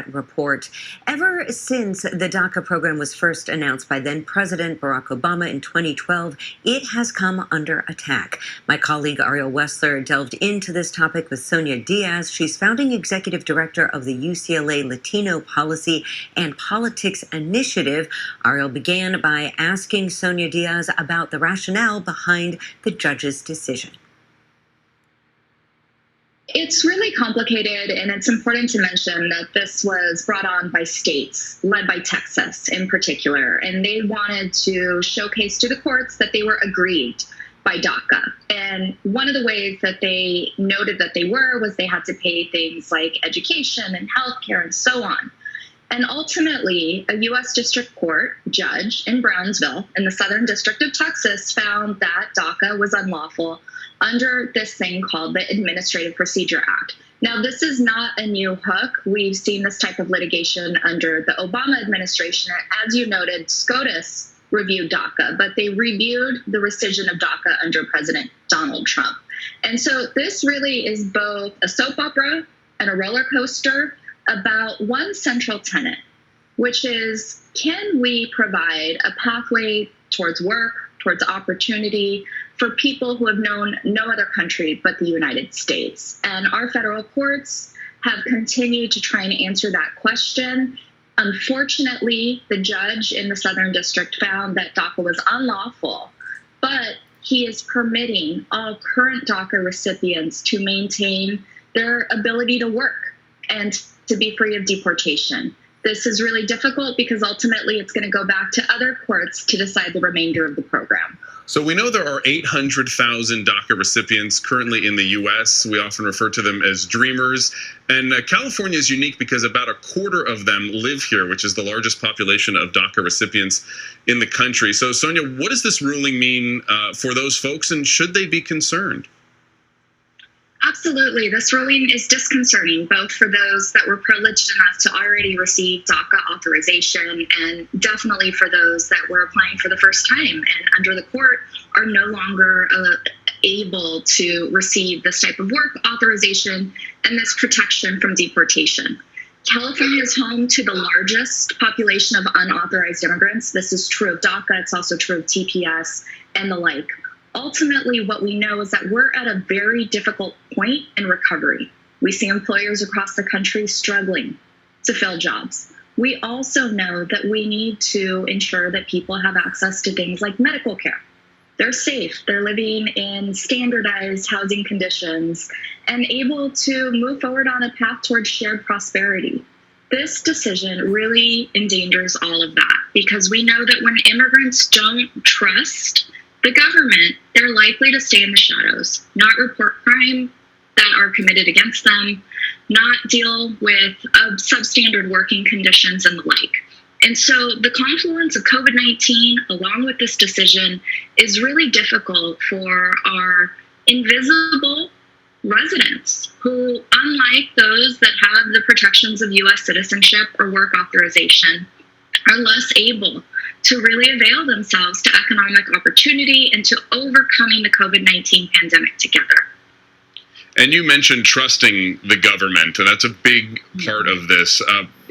that report. Ever since the DACA program was first announced by then President Barack Obama in 2012, it has come under attack. My colleague Ariel Wessler delved into this topic with Sonja Diaz. She's founding executive director of the UCLA Latino Policy and Politics Initiative. Ariel began by asking Sonja Diaz about the rationale behind the judge's decision. It's really complicated, and it's important to mention that this was brought on by states, led by Texas in particular, and they wanted to showcase to the courts that they were aggrieved by DACA. And one of the ways that they noted that they were was they had to pay things like education and healthcare and so on. And ultimately, a U.S. District Court judge in Brownsville in the Southern District of Texas found that DACA was unlawful under this thing called the Administrative Procedure Act. Now, this is not a new hook. We've seen this type of litigation under the Obama administration. As you noted, SCOTUS reviewed DACA, but they reviewed the rescission of DACA under President Donald Trump. And so this really is both a soap opera and a roller coaster about one central tenet, which is, can we provide a pathway towards work, towards opportunity for people who have known no other country but the United States? And our federal courts have continued to try and answer that question. Unfortunately, the judge in the Southern District found that DACA was unlawful, but he is permitting all current DACA recipients to maintain their ability to work and to be free of deportation. This is really difficult because ultimately it's going to go back to other courts to decide the remainder of the program. So we know there are 800,000 DACA recipients currently in the U.S. We often refer to them as dreamers. And California is unique because about a quarter of them live here, which is the largest population of DACA recipients in the country. So, Sonja, what does this ruling mean for those folks, and should they be concerned? Absolutely. This ruling is disconcerting, both for those that were privileged enough to already receive DACA authorization and definitely for those that were applying for the first time and under the court are no longer able to receive this type of work authorization and this protection from deportation. California is home to the largest population of unauthorized immigrants. This is true of DACA. It's also true of TPS and the like. Ultimately, what we know is that we're at a very difficult point in recovery. We see employers across the country struggling to fill jobs. We also know that we need to ensure that people have access to things like medical care. They're safe, they're living in standardized housing conditions and able to move forward on a path towards shared prosperity. This decision really endangers all of that because we know that when immigrants don't trust the government, they're likely to stay in the shadows, not report crime that are committed against them, not deal with substandard working conditions and the like. And so the confluence of COVID-19 along with this decision is really difficult for our invisible residents who, unlike those that have the protections of U.S. citizenship or work authorization, are less able to really avail themselves to economic opportunity and to overcoming the COVID-19 pandemic together. And you mentioned trusting the government, and that's a big part of this.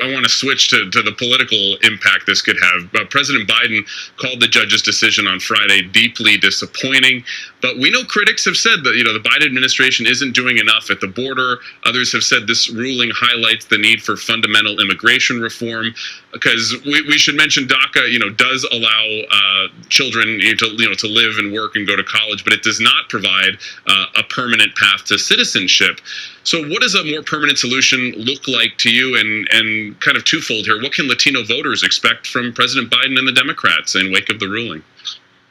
I want to switch to the political impact this could have. President Biden called the judge's decision on Friday deeply disappointing, but we know critics have said that, the Biden administration isn't doing enough at the border. Others have said this ruling highlights the need for fundamental immigration reform, because we should mention DACA, does allow children to live and work and go to college, but it does not provide a permanent path to citizenship. So what does a more permanent solution look like to you? And kind of twofold here, what can Latino voters expect from President Biden and the Democrats in wake of the ruling?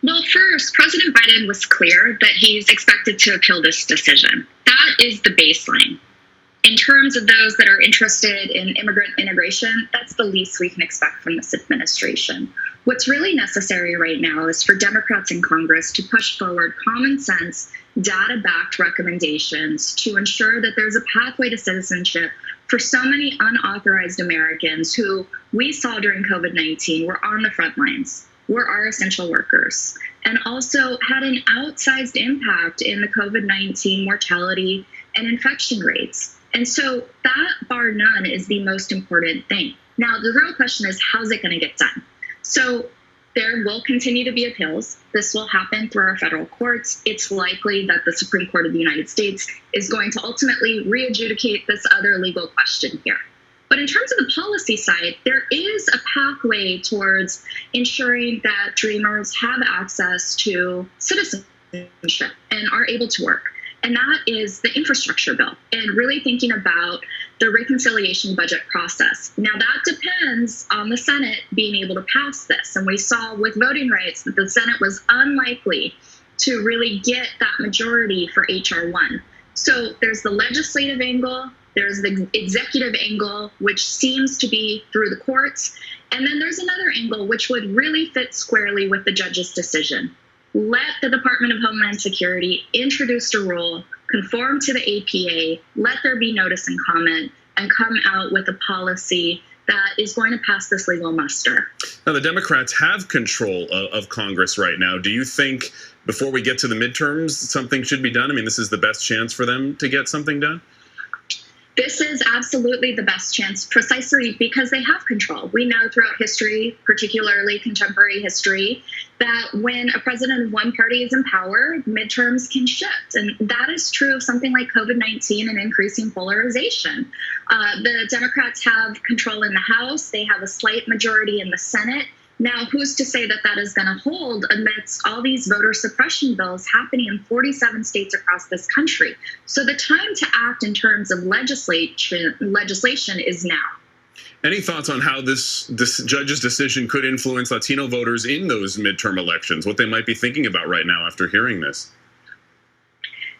Well, first, President Biden was clear that he's expected to appeal this decision. That is the baseline. In terms of those that are interested in immigrant integration, that's the least we can expect from this administration. What's really necessary right now is for Democrats in Congress to push forward common sense, data-backed recommendations to ensure that there's a pathway to citizenship for so many unauthorized Americans who we saw during COVID-19 were on the front lines, were our essential workers, and also had an outsized impact in the COVID-19 mortality and infection rates. And so that, bar none, is the most important thing. Now, the real question is, how's it going to get done? So there will continue to be appeals. This will happen through our federal courts. It's likely that the Supreme Court of the United States is going to ultimately re-adjudicate this other legal question here. But in terms of the policy side, there is a pathway towards ensuring that Dreamers have access to citizenship and are able to work. And that is the infrastructure bill, and really thinking about the reconciliation budget process. Now, that depends on the Senate being able to pass this. And we saw with voting rights that the Senate was unlikely to really get that majority for H.R. 1. So there's the legislative angle, there's the executive angle, which seems to be through the courts. And then there's another angle, which would really fit squarely with the judge's decision. Let the Department of Homeland Security introduce a rule, conform to the APA, let there be notice and comment, and come out with a policy that is going to pass this legal muster. Now, the Democrats have control of Congress right now. Do you think before we get to the midterms, something should be done? I mean, this is the best chance for them to get something done? This is absolutely the best chance, precisely because they have control. We know throughout history, particularly contemporary history, that when a president of one party is in power, midterms can shift. And that is true of something like COVID-19 and increasing polarization. The Democrats have control in the House. They have a slight majority in the Senate. Now, who's to say that that is going to hold amidst all these voter suppression bills happening in 47 states across this country? So the time to act in terms of legislation is now. Any thoughts on how this judge's decision could influence Latino voters in those midterm elections, what they might be thinking about right now after hearing this?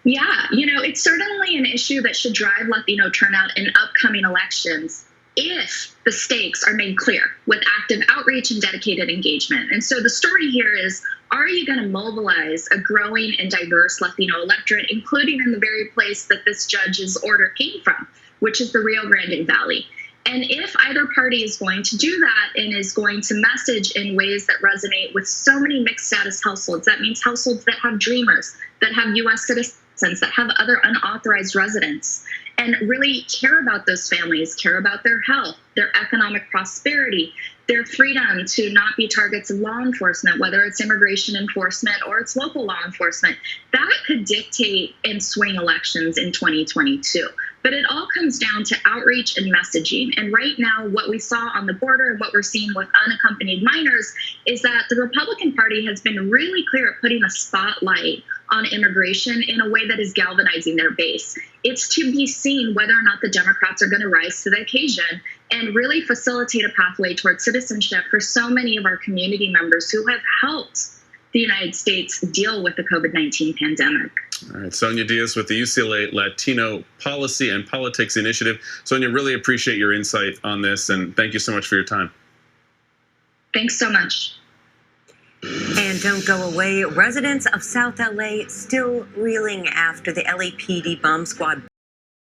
Yeah, it's certainly an issue that should drive Latino turnout in upcoming elections, if the stakes are made clear with active outreach and dedicated engagement. And so the story here is, are you going to mobilize a growing and diverse Latino electorate, including in the very place that this judge's order came from, which is the Rio Grande Valley? And if either party is going to do that and is going to message in ways that resonate with so many mixed status households, that means households that have Dreamers, that have U.S. citizens, that have other unauthorized residents, and really care about those families, care about their health, their economic prosperity, their freedom to not be targets of law enforcement, whether it's immigration enforcement or it's local law enforcement, that could dictate and swing elections in 2022. But it all comes down to outreach and messaging. And right now, what we saw on the border and what we're seeing with unaccompanied minors is that the Republican Party has been really clear at putting a spotlight on immigration in a way that is galvanizing their base. It's to be seen whether or not the Democrats are going to rise to the occasion and really facilitate a pathway towards citizenship for so many of our community members who have helped the United States deal with the COVID-19 pandemic. All right, Sonja Diaz with the UCLA Latino Policy and Politics Initiative. Sonja, really appreciate your insight on this, and thank you so much for your time. Thanks so much. And don't go away. Residents of South LA still reeling after the LAPD bomb squad